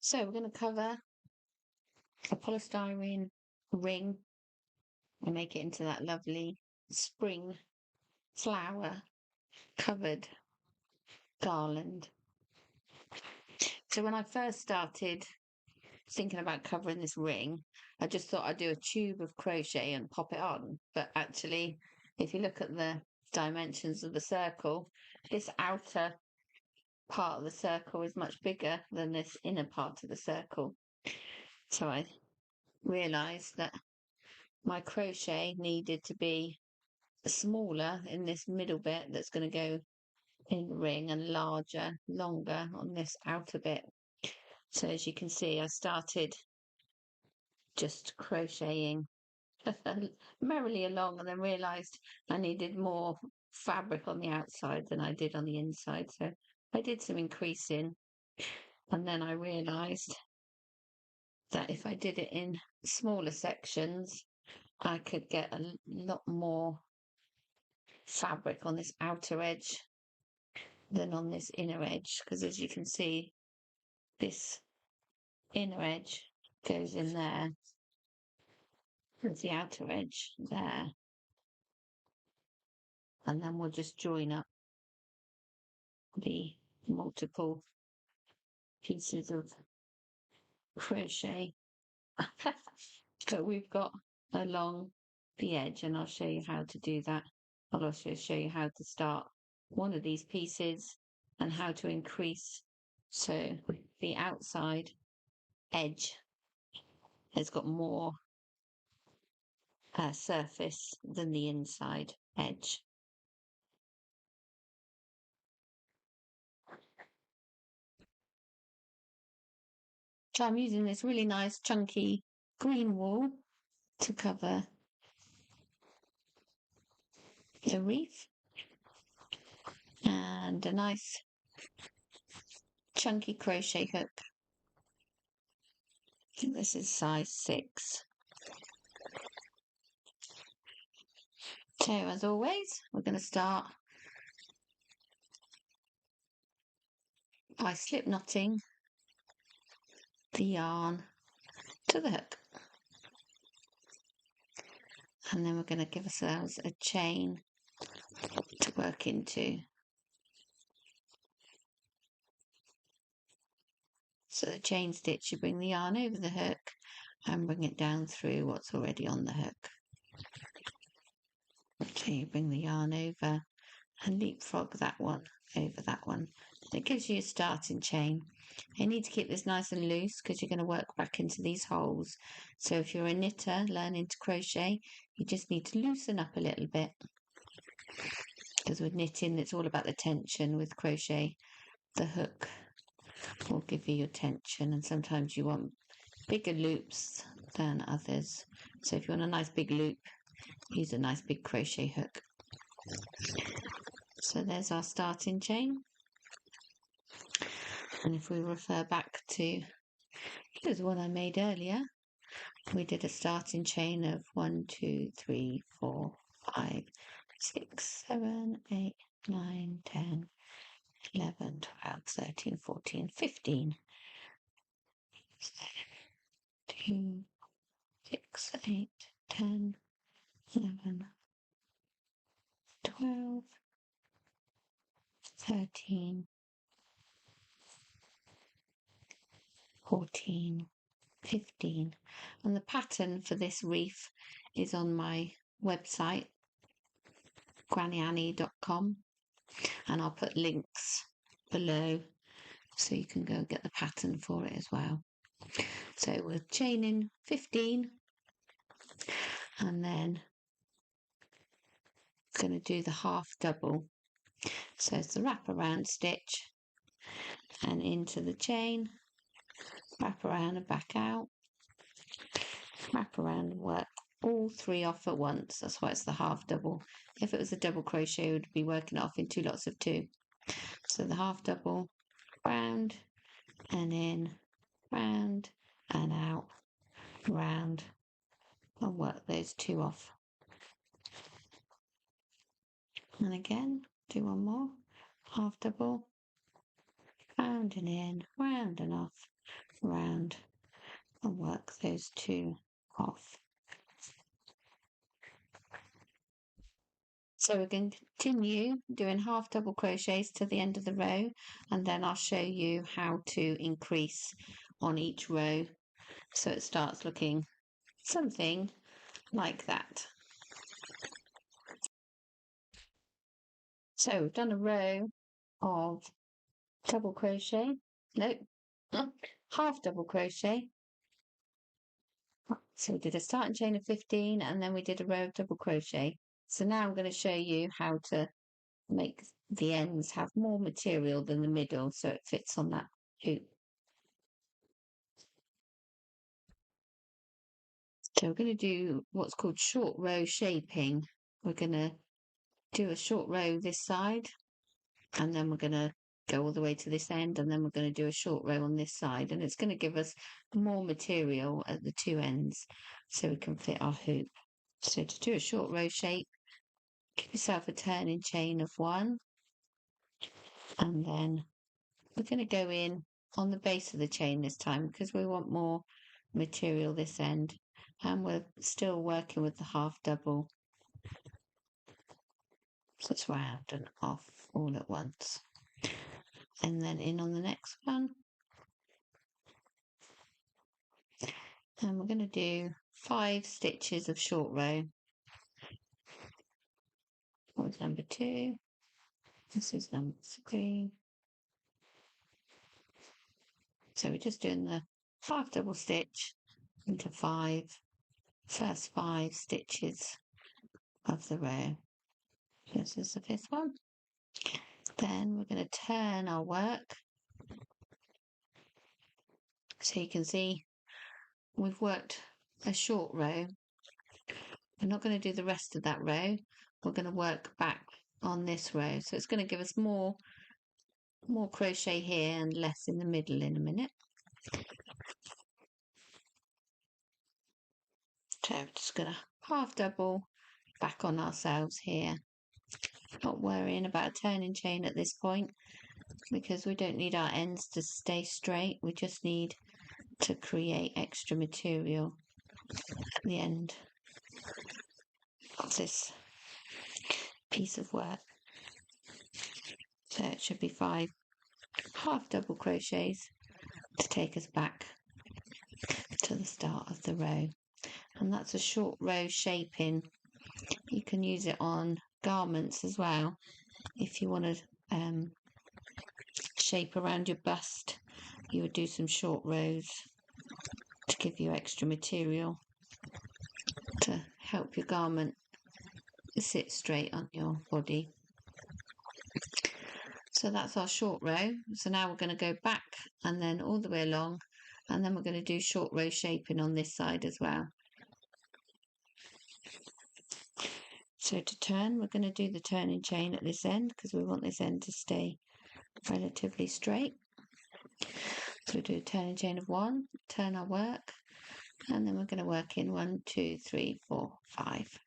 So we're going to cover a polystyrene ring and make it into that lovely spring flower covered garland. So when I first started thinking about covering this ring, I just thought I'd do a tube of crochet and pop it on. But actually, if you look at the dimensions of the circle, this outer part of the circle is much bigger than this inner part of the circle. So I realised that my crochet needed to be smaller in this middle bit that's going to go in the ring and longer on this outer bit. So as you can see, I started just crocheting merrily along and then realised I needed more fabric on the outside than I did on the inside. So I did some increasing, and then I realised that if I did it in smaller sections, I could get a lot more fabric on this outer edge than on this inner edge, because as you can see, this inner edge goes in there with the outer edge there, and then we'll just join up the multiple pieces of crochet that we've got along the edge, and I'll show you how to do that. I'll also show you how to start one of these pieces and how to increase. So the outside edge has got more surface than the inside edge. So I'm using this really nice chunky green wool to cover the wreath, and a nice chunky crochet hook. I think this is size 6. So as always, we're going to start by slip knotting the yarn to the hook, and then we're going to give ourselves a chain to work into. So the chain stitch, you bring the yarn over the hook and bring it down through what's already on the hook. So you bring the yarn over and leapfrog that one over that one. It gives you a starting chain. You need to keep this nice and loose because you're going to work back into these holes. So if you're a knitter learning to crochet, you just need to loosen up a little bit, because with knitting it's all about the tension. With crochet, the hook will give you your tension, and sometimes you want bigger loops than others. So if you want a nice big loop, use a nice big crochet hook. So there's our starting chain. And if we refer back to, here's one I made earlier, we did a starting chain of 1, 2, 3, 4, 5, 6, 7, 8, 9, 10, 11, 12, 13, 14, 15. 2, 6, 8, 10, 11, 12, 13, 14, 15. And the pattern for this wreath is on my website, grannyannie.com, and I'll put links below so you can go and get the pattern for it as well. So we're chaining 15, and then going to do the half double. So it's the wraparound stitch and into the chain, wrap around and back out, wrap around and work all 3 off at once. That's why it's the half double. If it was a double crochet, it would be working off in 2 lots of 2. So the half double, round and in, round and out, round, and work those 2 off. And again, do one more, half double, round round and in, round and off, round, and work those two off. So we're going to continue doing half double crochets to the end of the row, and then I'll show you how to increase on each row so it starts looking something like that. So we've done a row of double crochet, nope, half double crochet. So we did a starting chain of 15 and then we did a row of double crochet. So now I'm going to show you how to make the ends have more material than the middle so it fits on that hoop. So we're going to do what's called short row shaping. We're going to do a short row this side and then we're going to go all the way to this end and then we're going to do a short row on this side, and it's going to give us more material at the two ends so we can fit our hoop. So to do a short row shape, give yourself a turning chain of 1 and then we're going to go in on the base of the chain this time because we want more material this end, and we're still working with the half double. So it's round and off all at once. And then in on the next one. And we're going to do 5 stitches of short row. That was number 2. This is number 3. So we're just doing the half double stitch into first 5 stitches of the row. This is the 5th one. Then we're going to turn our work. So you can see we've worked a short row. We're not going to do the rest of that row. We're going to work back on this row. So it's going to give us more crochet here and less in the middle in a minute. So we're just going to half double back on ourselves here. Not worrying about a turning chain at this point because we don't need our ends to stay straight. We just need to create extra material at the end of this piece of work. So it should be 5 half double crochets to take us back to the start of the row. And that's a short row shaping. You can use it on garments as well if you want to shape around your bust. You would do some short rows to give you extra material to help your garment sit straight on your body. So that's our short row. So now we're going to go back and then all the way along, and then we're going to do short row shaping on this side as well. So to turn, we're going to do the turning chain at this end because we want this end to stay relatively straight. So we do a turning chain of 1, turn our work, and then we're going to work in 1, 2, 3, 4, 5.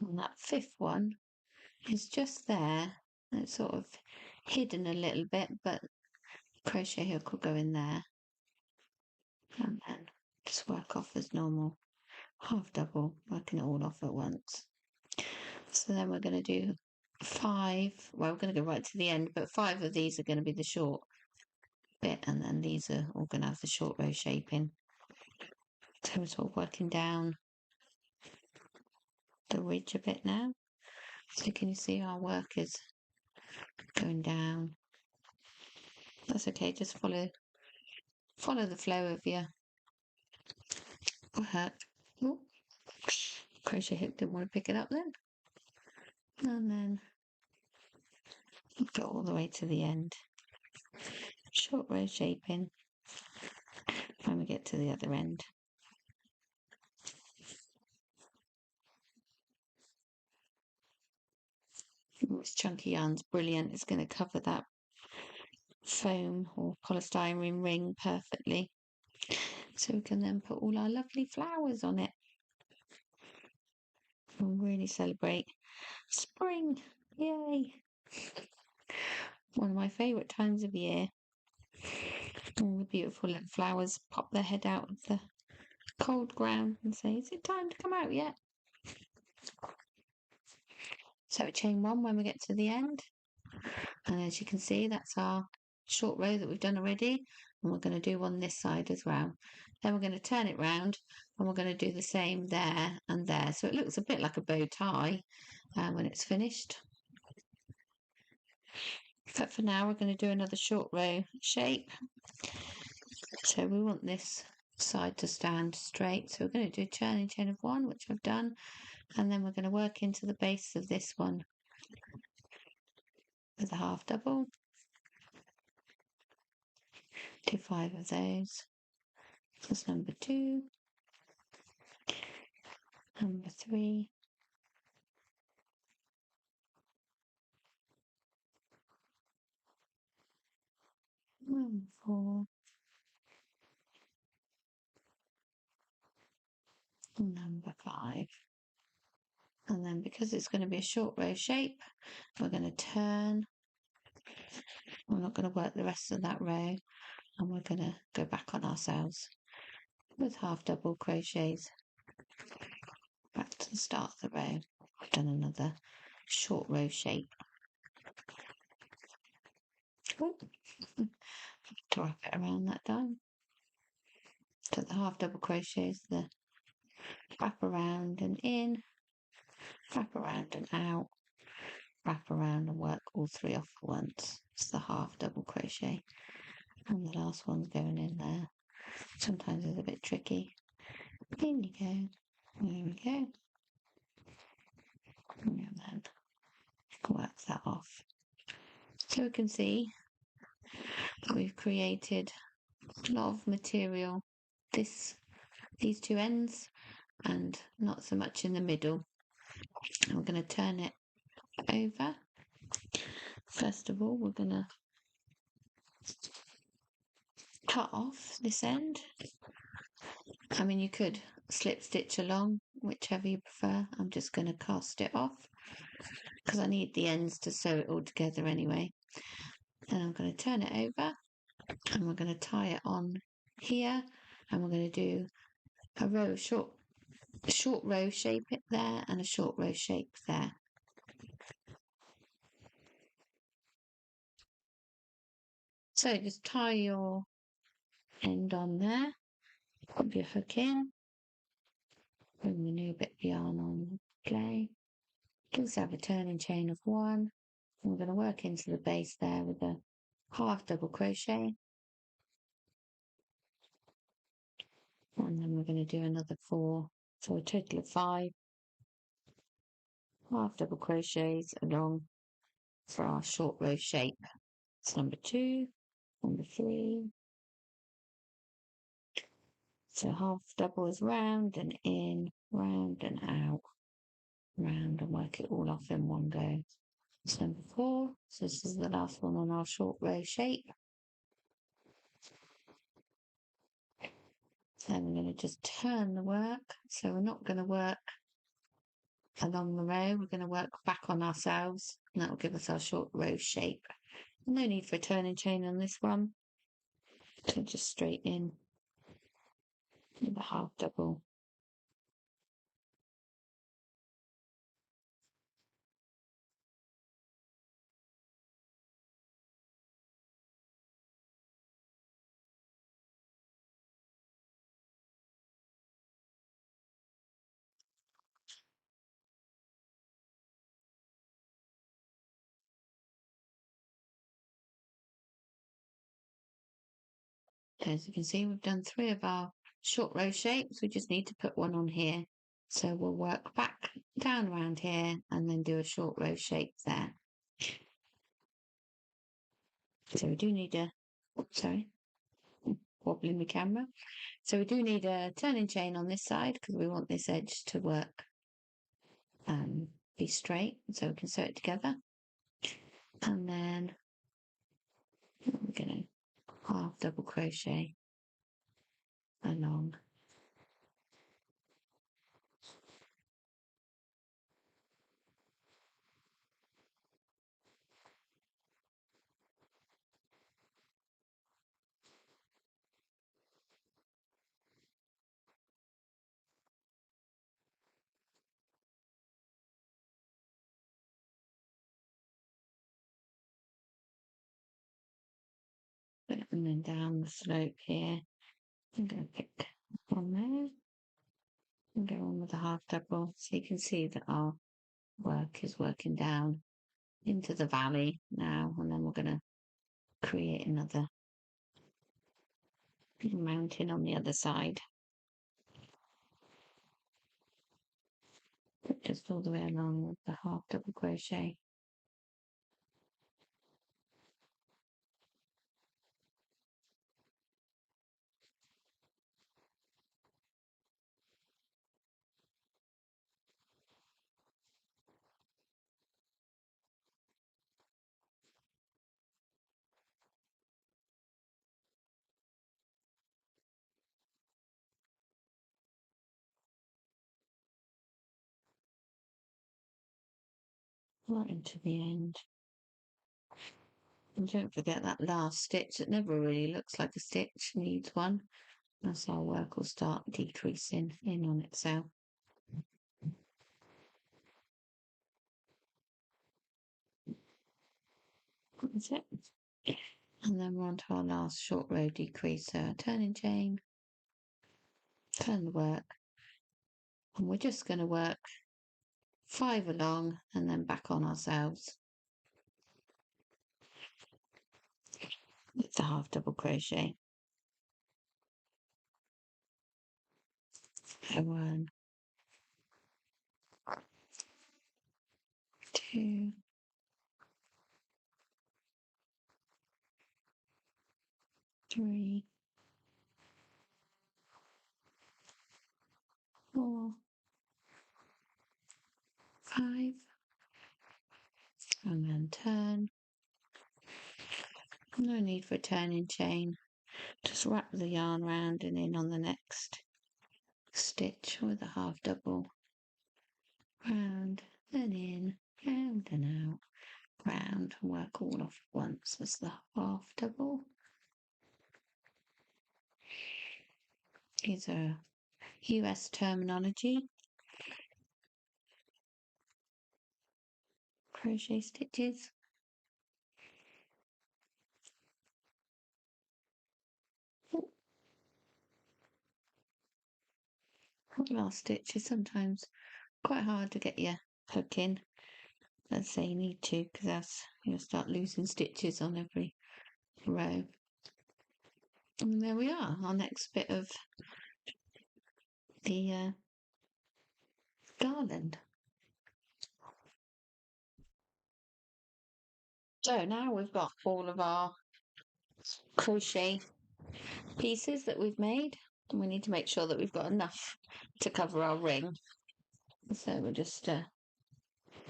And that 5th one is just there. It's sort of hidden a little bit, but crochet hook will go in there. And then just work off as normal. Half double, working it all off at once. So then we're going to do 5. Well, we're going to go right to the end, but 5 of these are going to be the short bit, and then these are all going to have the short row shaping. So we're sort of working down the ridge a bit now. So can you see our work is going down? That's okay, just follow the flow of your work. Oh, crochet hook didn't want to pick it up then. And then go all the way to the end. Short row shaping when we get to the other end. This chunky yarn's brilliant. It's going to cover that foam or polystyrene ring perfectly. So we can then put all our lovely flowers on it and really celebrate spring. Yay! One of my favourite times of year. All the beautiful little flowers pop their head out of the cold ground and say, is it time to come out yet? So chain one when we get to the end. And as you can see, that's our short row that we've done already. And we're going to do one this side as well. Then we're going to turn it round and we're going to do the same there and there. So it looks a bit like a bow tie when it's finished. But for now, we're going to do another short row shape. So we want this side to stand straight. So we're going to do a turning chain of one, which I've done. And then we're going to work into the base of this one with a half double. Do 5 of those. That's number 2. Number 3. Number 4. Number 5. And then because it's going to be a short row shape, we're going to turn. We're not going to work the rest of that row, and we're going to go back on ourselves with half double crochets back to the start of the row. We've done another short row shape. Oh, to wrap it around that time. So the half double crochets, the wrap around and in, wrap around and out, wrap around and work all 3 off at once. It's the half double crochet. And the last one's going in there. Sometimes it's a bit tricky. In you go. There we go. And then work that off. So we can see that we've created a lot of material. These 2 ends and not so much in the middle. And we're going to turn it over. First of all, we're going to cut off this end. I mean, you could slip stitch along, whichever you prefer. I'm just going to cast it off because I need the ends to sew it all together anyway. Then I'm going to turn it over and we're going to tie it on here, and we're going to do a row of short row shape it there and a short row shape there. So just tie your end on there, put your hook in, bring the new bit of yarn on play. Just have a turning chain of 1. We're going to work into the base there with a half double crochet, and then we're going to do another 4, so a total of 5 half double crochets along for our short row shape. It's number 2, number 3. So half doubles round and in, round and out, round, and work it all off in one go. It's number 4. So this is the last one on our short row shape. Then we're going to just turn the work. So we're not going to work along the row, we're going to work back on ourselves, and that will give us our short row shape. No need for a turning chain on this one. So just straight in with a half double. As you can see, we've done 3 of our short row shapes. We just need to put one on here. So we'll work back down around here and then do a short row shape there. So we do need a, oops, sorry, wobbling the camera. So we do need a turning chain on this side because we want this edge to work, be straight, so we can sew it together. And then I'm going to half double crochet along. And then down the slope here. I'm going to pick one there and go on with the half double so you can see that our work is working down into the valley now, and then we're going to create another mountain on the other side. Just all the way along with the half double crochet. Right into the end. And don't forget that last stitch, it never really looks like a stitch, needs one. As our work will start decreasing in on itself. That's it. And then we're on to our last short row decreaser. Turning chain, turn the work. And we're just going to work 5 along and then back on ourselves with the half double crochet. So 1, 2, 3, 4, 5, and then turn. No need for a turning chain. Just wrap the yarn round and in on the next stitch with a half double. Round and in, round and out, round, and work all off at once as the half double. These are US terminology. Crochet stitches. Last stitch is sometimes quite hard to get your hook in. Let's say you need to, because else you'll start losing stitches on every row. And there we are, our next bit of the garland. So now we've got all of our crochet pieces that we've made, and we need to make sure that we've got enough to cover our ring. So we'll just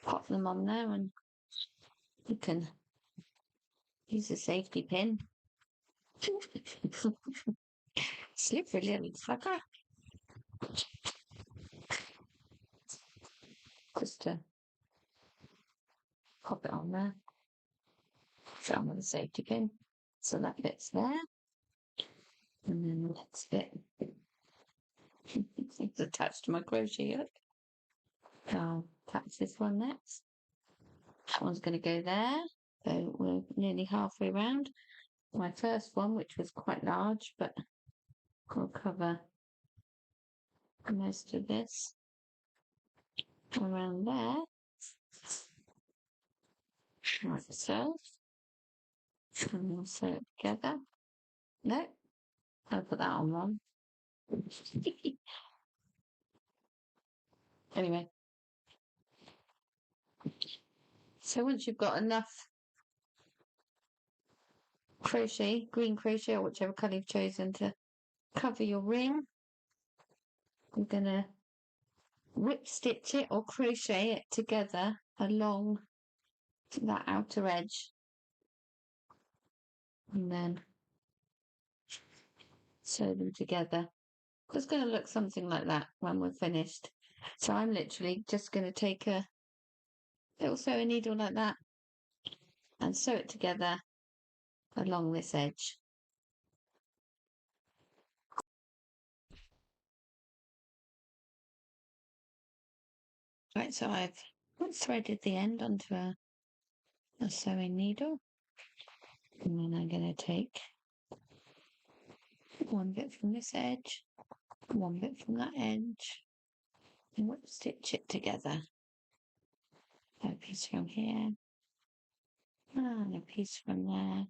pop them on there, and you can use a safety pin. Slippery little fucker. Just to pop it on there. Down with a safety pin. So that bit's there. And then the next bit it's attached to my crochet hook. I'll attach this one next. That one's going to go there. So we're nearly halfway round. My first one, which was quite large, but will cover most of this around there. Like so. And we'll sew it together. No, I'll put that on wrong. Anyway. So once you've got enough crochet, green crochet or whichever colour you've chosen to cover your ring, I'm going to whip stitch it or crochet it together along to that outer edge, and then sew them together. It's going to look something like that when we're finished. So I'm literally just going to take a little sewing needle like that and sew it together along this edge. Right, so I've threaded the end onto a sewing needle, and then I'm going to take one bit from this edge, one bit from that edge, and we'll stitch it together. A piece from here, and a piece from there,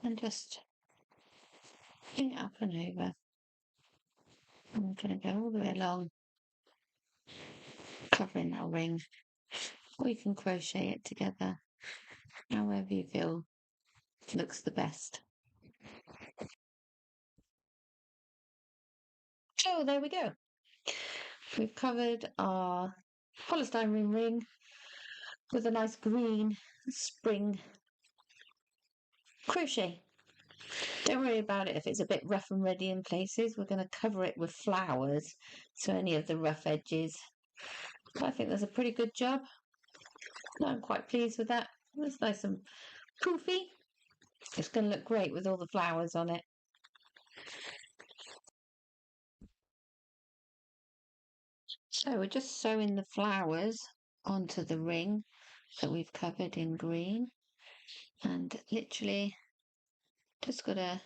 and just bring it up and over. And we're going to go all the way along, covering our ring, or you can crochet it together, however you feel looks the best. So there we go. We've covered our polystyrene ring with a nice green spring crochet. Don't worry about it if it's a bit rough and ready in places. We're going to cover it with flowers, so any of the rough edges. But I think that's a pretty good job. I'm quite pleased with that. It's nice and poofy. It's going to look great with all the flowers on it. So we're just sewing the flowers onto the ring that we've covered in green, and literally just got a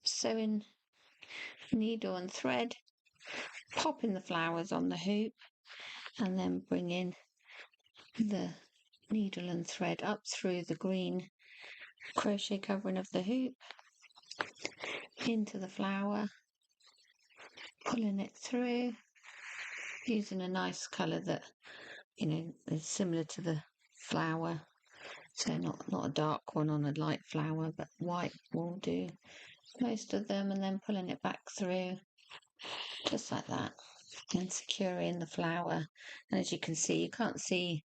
sewing needle and thread, popping the flowers on the hoop, and then bringing the needle and thread up through the green crochet covering of the hoop into the flower, pulling it through, using a nice colour that is similar to the flower, so not a dark one on a light flower, but white will do most of them, and then pulling it back through just like that and securing the flower. And as you can see, you can't see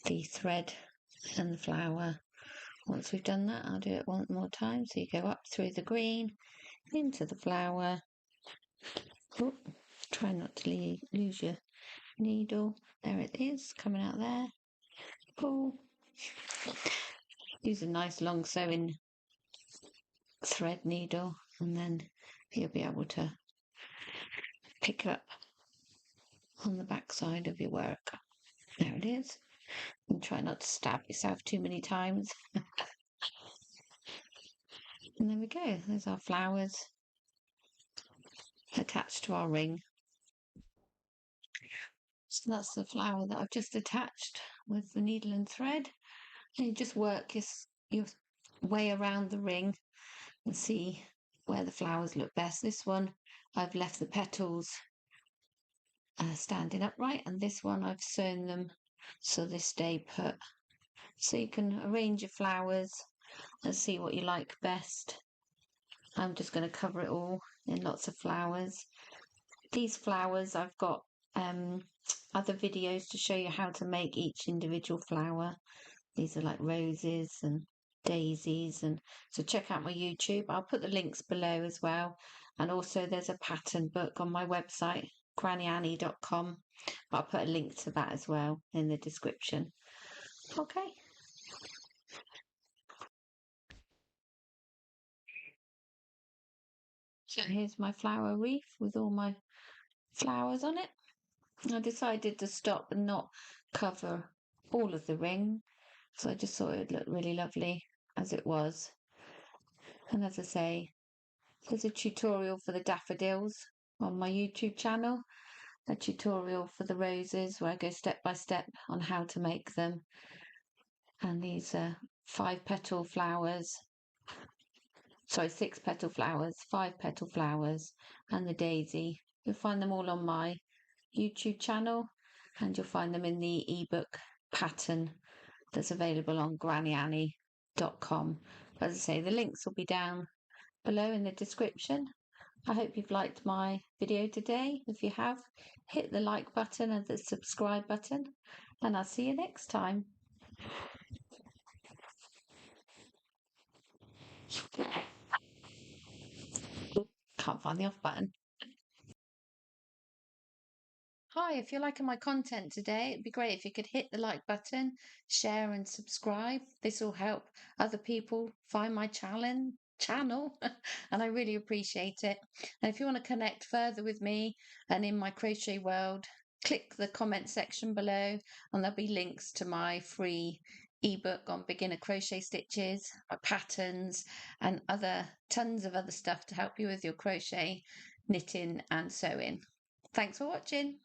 the thread and the flower. Once we've done that, I'll do it one more time. So you go up through the green into the flower. Oh, try not to lose your needle. There it is, coming out there. Pull. Use a nice long sewing thread needle, and then you'll be able to pick it up on the back side of your work. There it is. And try not to stab yourself too many times. And there we go. There's our flowers attached to our ring. So that's the flower that I've just attached with the needle and thread. And you just work your way around the ring and see where the flowers look best. This one, I've left the petals standing upright, and this one I've sewn them so they stay put. So you can arrange your flowers and see what you like best. I'm just going to cover it all in lots of flowers. These flowers, I've got other videos to show you how to make each individual flower. These are like roses and daisies, and so check out my YouTube. I'll put the links below as well, and also there's a pattern book on my website, grannyannie.com. I'll put a link to that as well in the description. Okay. So here's my flower wreath with all my flowers on it. I decided to stop and not cover all of the ring, so I just thought it would look really lovely as it was. And as I say, there's a tutorial for the daffodils on my YouTube channel, a tutorial for the roses where I go step by step on how to make them. And these are 5-petal flowers. Sorry, 6-petal flowers, 5-petal flowers, and the daisy. You'll find them all on my YouTube channel, and you'll find them in the ebook pattern that's available on grannyannie.com. As I say, the links will be down below in the description. I hope you've liked my video today. If you have, hit the like button and the subscribe button, and I'll see you next time. Can't find the off button. Hi, if you're liking my content today, it'd be great if you could hit the like button, share and subscribe. This will help other people find my channel and I really appreciate it. And if you want to connect further with me and in my crochet world, click the comment section below and there'll be links to my free ebook on beginner crochet stitches, my patterns and other tons of other stuff to help you with your crochet, knitting and sewing. Thanks for watching.